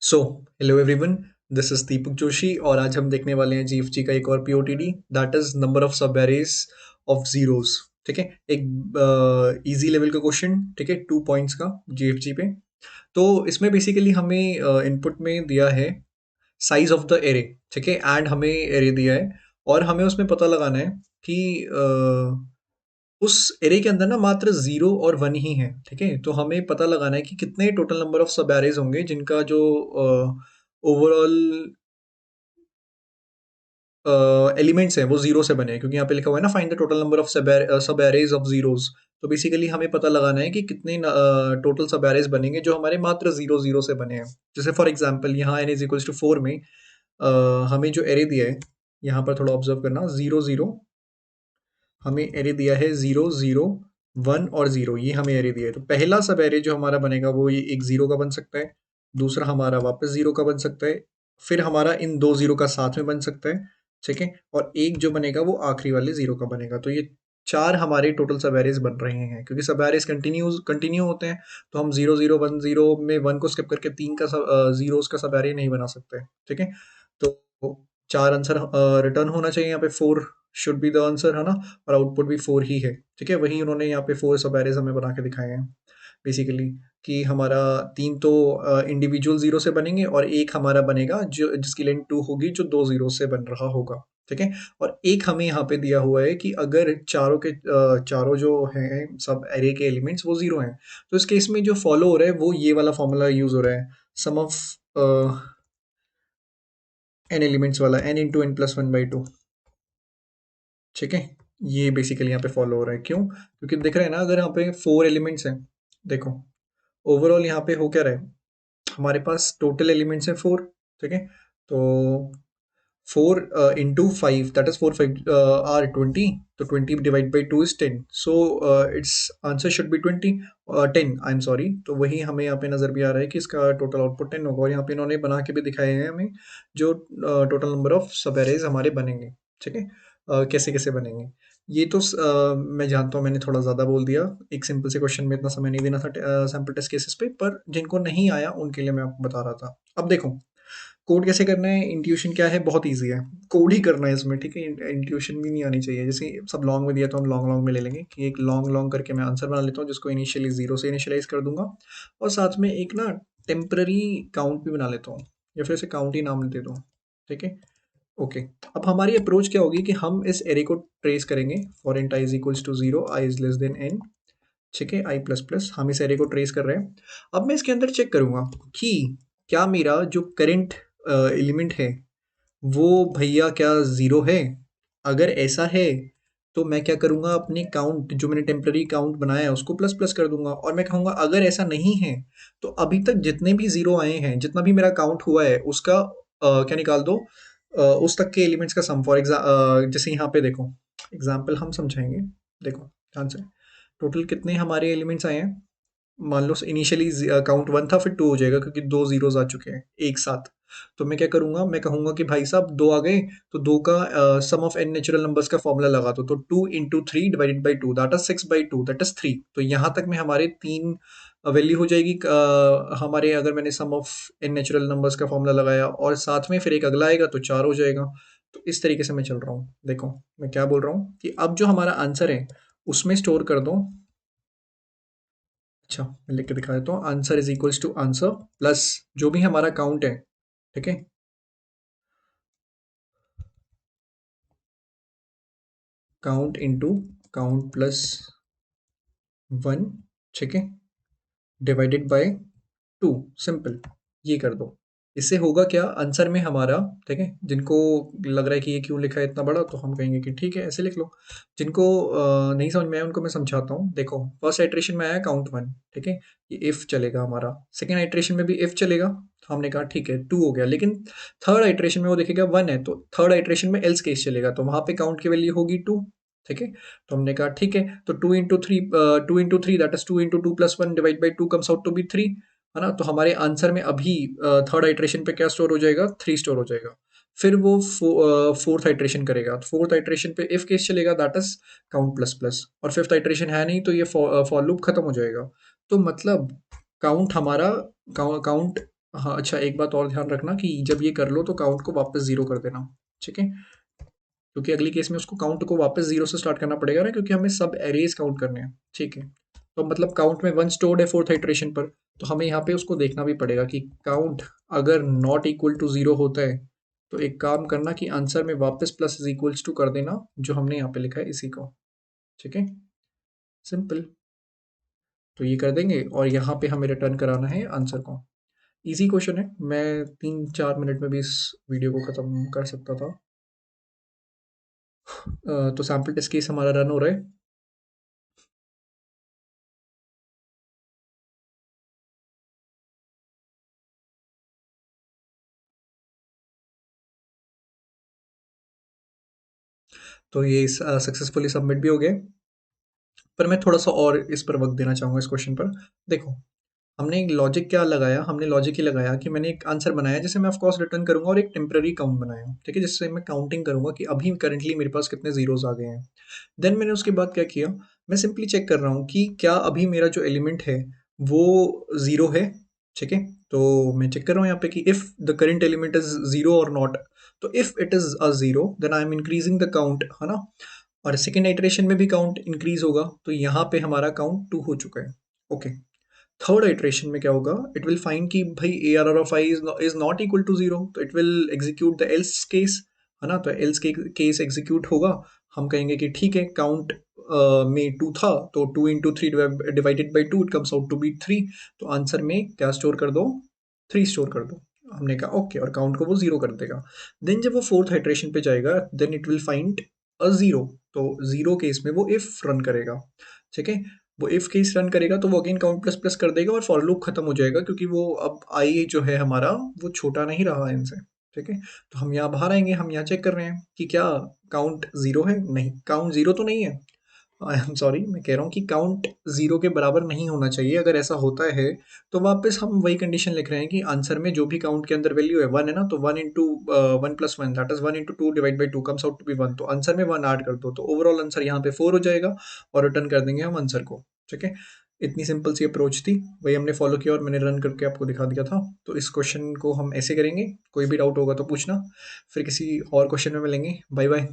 So hello everyone, this is Deepak Joshi और आज हम देखने वाले हैं जीएफजी का एक और पीओटीडी दैट इज नंबर ऑफ सब एरेज ऑफ जीरोस। ठीक है, एक इजी लेवल का क्वेश्चन। ठीक है, 2 पॉइंट्स का जीएफजी पे। तो इसमें बेसिकली हमें इनपुट में दिया है साइज ऑफ द एरे। ठीक है, एंड हमें एरे दिया है और हमें उसमें पता लगाना है कि उस एरे के अंदर ना मात्र 0 और 1 ही है। ठीक है, तो हमें पता लगाना है कि कितने टोटल नंबर ऑफ सब एरेज होंगे जिनका जो ओवरऑल एलिमेंट्स हैं वो 0 से बने हैं, क्योंकि यहाँ पे लिखा हुआ है ना find the total number of सब एरेज ऑफ जीरोस। तो बेसिकली हमें पता लगाना है कि कितने टोटल सब एरेज बनेंगे जो हमारे मात्र 0 0 से बने हैं। जैसे फॉर एग्जांपल यहाँ n इज इक्वल्स टू 4 में हमें जो एरे दिया है, यहाँ पर थोड़ा ऑब्जर्व करना, 0 0 हमें एरे दिया है, 0 0 1 और 0, ये हमें एरे दिया है। तो पहला सब एरे जो हमारा बनेगा वो ये एक 0 का बन सकता है, दूसरा हमारा वापस 0 का बन सकता है, फिर हमारा इन दो 0 का साथ में बन सकता है। ठीक है, और एक जो बनेगा वो आखिरी वाले 0 का बनेगा। तो ये चार हमारे टोटल सब एरेज बन रहे हैं, क्योंकि सब एरेज कंटिन्यू होते हैं। तो हम 0 0 1 0 में 1 को स्किप करके तीन का जीरोस का सब एरे नहीं बना सकते। ठीक है, तो चार आंसर रिटर्न होना चाहिए यहाँ पे, 4 शुड बी द आंसर, है ना। और आउटपुट भी 4 ही है। ठीक है, वही उन्होंने यहाँ पे 4 सब एरेज हमें बना के दिखाए हैं बेसिकली, कि हमारा तीन तो इंडिविजुअल जीरो से बनेंगे और एक हमारा बनेगा जो जिसकी लेंथ 2 होगी, जो दो जीरो से बन रहा होगा। ठीक है, और एक हमें यहाँ पे दिया हुआ है कि अगर चारों जो हैं सब एरे के एलिमेंट्स वो जीरो हैं, तो इस केस में जो फॉलो हो रहा है वो ये वाला फॉर्मूला यूज हो रहा है, सम ऑफ एन एलिमेंट्स वाला, n into n plus one by two. ठीक है, ये बेसिकली यहाँ पे फॉलो हो रहा है। क्यों? क्योंकि दिख रहा है ना, अगर यहाँ पे 4 एलिमेंट्स हैं, देखो ओवरऑल यहाँ पे हो क्या रहा है, हमारे पास टोटल एलिमेंट्स हैं 4। ठीक है, तो 4 into five that is 4 5 are 20। तो 20 divide by 2 is 10, so it's answer should be 10 I am sorry. तो वही हमें यहाँ पे नज़र भी आ रहा है कि इसका टोटल आउटपुट 10 होगा, और यहाँ पे इन्होंने बना के भी दिखाए हैं हमें जो टोटल नंबर ऑफ सब एरेज हमारे बनेंगे। ठीक है, कैसे कैसे बनेंगे ये तो मैं जानता हूँ, मैंने थोड़ा ज़्यादा बोल दिया। एक सिंपल से क्वेश्चन में इतना समय नहीं देना था सैम्पल टेस्ट केसेस पे, पर जिनको नहीं आया उनके लिए मैं आपको बता रहा था। अब देखो कोड कैसे करना है, इंट्यूशन क्या है, बहुत ईजी है। कोड ही करना है इसमें। ठीक है, इंट्यूशन भी नहीं आनी चाहिए। जैसे सब लॉन्ग में दिया तो हम लॉन्ग लॉन्ग में ले लेंगे कि एक लॉन्ग लॉन्ग करके मैं आंसर बना लेता हूँ, जिसको इनिशियली जीरो से इनिशियलाइज कर दूंगा, और साथ में एक ना टेम्पररी काउंट भी बना लेता हूँ, या फिर इसे काउंट ही नाम दे दूँ। ठीक है, ओके। अब हमारी अप्रोच क्या होगी कि हम इस एरे को ट्रेस करेंगे for int i is equals to zero, i is less than n. ठीक है, आई प्लस प्लस, हम इस एरे को ट्रेस कर रहे हैं। अब मैं इसके अंदर चेक करूंगा कि क्या मेरा जो करंट एलिमेंट है वो भैया क्या ज़ीरो है। अगर ऐसा है तो मैं क्या करूँगा, अपने काउंट जो मैंने टेम्पररी काउंट बनाया है उसको प्लस प्लस कर दूंगा, और मैं कहूँगा अगर ऐसा नहीं है तो अभी तक जितने भी ज़ीरो आए हैं, जितना भी मेरा काउंट हुआ है उसका क्या निकाल दो, उस तक के एलिमेंट्स का सम। फॉर जैसे यहाँ पे देखो एग्जाम्पल हम समझाएंगे। देखो ध्यान से, टोटल कितने हमारे एलिमेंट्स आए हैं। मान लो इनिशियली काउंट 1 था, फिर 2 हो जाएगा क्योंकि 2 ज़ीरोज़ आ चुके हैं एक साथ। तो मैं क्या करूँगा, मैं कहूँगा कि भाई साहब 2 आ गए, तो 2 का सम ऑफ एन नेचुरल नंबर्स का फॉर्मूला लगा दो। तो 2 into three divided by two that is 6 by two that is 3। तो यहाँ तक में हमारे 3 वैल्यू हो जाएगी। हमारे अगर मैंने सम ऑफ एन नेचुरल नंबर्स का फॉर्मूला लगाया और साथ में फिर एक अगला आएगा तो 4 हो जाएगा। तो इस तरीके से मैं चल रहा हूँ। देखो मैं क्या बोल रहा हूँ कि अब जो हमारा आंसर है उसमें स्टोर कर दो। अच्छा, मैं लिख के दिखा देता हूँ, answer is equals to answer plus जो भी हमारा काउंट है। ठीक है, काउंट इनटू काउंट प्लस 1। ठीक है, डिवाइडेड बाय 2, सिंपल, ये कर दो। इससे होगा क्या आंसर में हमारा। ठीक है, जिनको लग रहा है कि ये क्यों लिखा है इतना बड़ा, तो हम कहेंगे कि ठीक है ऐसे लिख लो। जिनको नहीं समझ में आया उनको मैं समझाता हूँ। देखो फर्स्ट आइट्रेशन में आया काउंट 1। ठीक है, ये इफ चलेगा हमारा। सेकेंड आइट्रेशन में भी इफ चलेगा, तो हमने कहा ठीक है 2 हो गया। लेकिन थर्ड आइट्रेशन में वो देखेगा 1 है, तो थर्ड आइट्रेशन में एल्स केस चलेगा, तो वहां पे काउंट की वैल्यू होगी 2। ठीक है, तो हमने कहा ठीक है, तो 2 into three that is 2 into 2 plus 1 divide by 2 comes out to be 3, है ना। तो हमारे आंसर में अभी थर्ड आइट्रेशन पे क्या स्टोर हो जाएगा, 3 स्टोर हो जाएगा। फिर वो फोर्थ आइट्रेशन करेगा, तो फोर्थ आइट्रेशन पे इफ केस चलेगा that is count plus plus, और फिफ्थ आइट्रेशन है नहीं तो ये फॉर लूप खत्म हो जाएगा। तो मतलब काउंट हमारा, काउंट हाँ, अच्छा एक बात और ध्यान रखना कि जब ये कर लो तो काउंट को वापस 0 कर देना, ठीक है? क्योंकि अगली केस में उसको काउंट को वापस 0 से स्टार्ट करना पड़ेगा ना, क्योंकि हमें सब एरेज़ काउंट करने हैं, ठीक है? तो मतलब काउंट में 1 स्टोर्ड है 4th इटरेशन पर, तो हमें यहाँ पे उसको देखना भी पड़ेगा कि काउंट अगर नॉट इक्वल टू 0 होता है, तो एक काम करना कि आंसर में वापस प्लस इज़ इक्वल्स टू कर देना, जो हमने यहाँ पे लिखा है इसी को, ठीक है? सिंपल। तो ये कर देंगे और यहाँ पे हमें रिटर्न कराना है आंसर को। ईज़ी क्वेश्चन है, मैं 3-4 मिनट में भी इस वीडियो को ख़त्म कर सकता था। तो सैंपल टेस्ट केस हमारा रन हो रहा है। तो ये सक्सेसफुली सबमिट भी हो गया। पर मैं थोड़ा सा और इस पर वक्त देना चाहूँगा इस क्वेश्चन पर। देखो, हमने एक लॉजिक क्या लगाया, हमने लॉजिक ये लगाया कि मैंने एक आंसर बनाया जिसे मैं ऑफ कोर्स रिटर्न करूंगा, और एक टेम्पररी काउंट बनाया, ठीक है, जिससे मैं काउंटिंग करूंगा कि अभी करंटली मेरे पास कितने जीरोस आ गए हैं। देन मैंने उसके बाद क्या किया, मैं सिंपली चेक कर रहा हूँ कि क्या अभी मेरा जो एलिमेंट है वो ज़ीरो है, ठीक है? तो मैं चेक कर रहा हूँ यहाँ पे कि if the current element is zero और नॉट। तो if it is a zero then I am increasing the count, है ना? और सेकेंड आइटरेशन में भी काउंट इंक्रीज होगा, तो यहाँ पे हमारा काउंट 2 हो चुका है। ओके। थर्ड आइटरेशन में क्या होगा, इट विल फाइंड कि भाई A R R of I is not equal to zero, तो it will execute the else case, है ना? तो एल्स के केस एग्जीक्यूट होगा। हम कहेंगे कि ठीक है, काउंट में 2 था, तो 2 into three divided by 2 it comes out to be 3। तो आंसर में क्या स्टोर कर दो, 3 स्टोर कर दो। हमने कहा ओके, और काउंट को वो जीरो कर देगा। देन जब वो फोर्थ हाइड्रेशन पे जाएगा, then it will find a zero. तो जीरो केस में वो इफ रन करेगा, ठीक है? वो इफ केस रन करेगा तो वो अगेन काउंट प्लस प्लस कर देगा और फॉर लूप खत्म हो जाएगा, क्योंकि वो अब आई जो है हमारा, वो छोटा नहीं रहा इनसे, ठीक है? तो हम यहाँ बाहर आएंगे, हम यहाँ चेक कर रहे हैं कि क्या काउंट जीरो है, नहीं काउंट जीरो तो नहीं है। आई एम सॉरी, मैं कह रहा हूँ कि काउंट जीरो के बराबर नहीं होना चाहिए। अगर ऐसा होता है तो वापस हम वही कंडीशन लिख रहे हैं कि आंसर में जो भी काउंट के अंदर वैल्यू है वन है ना, तो one into one plus one, that is one into two divide by two comes out to be one. तो आंसर में वन ऐड कर दो, तो ओवरऑल आंसर यहाँ पे 4 हो जाएगा और रिटर्न कर देंगे हम आंसर को, ठीक है? इतनी सिंपल सी अप्रोच थी, वही हमने फॉलो किया और मैंने रन करके आपको दिखा दिया था। तो इस क्वेश्चन को हम ऐसे करेंगे। कोई भी डाउट होगा तो पूछना, फिर किसी और क्वेश्चन में मिलेंगे। Bye bye.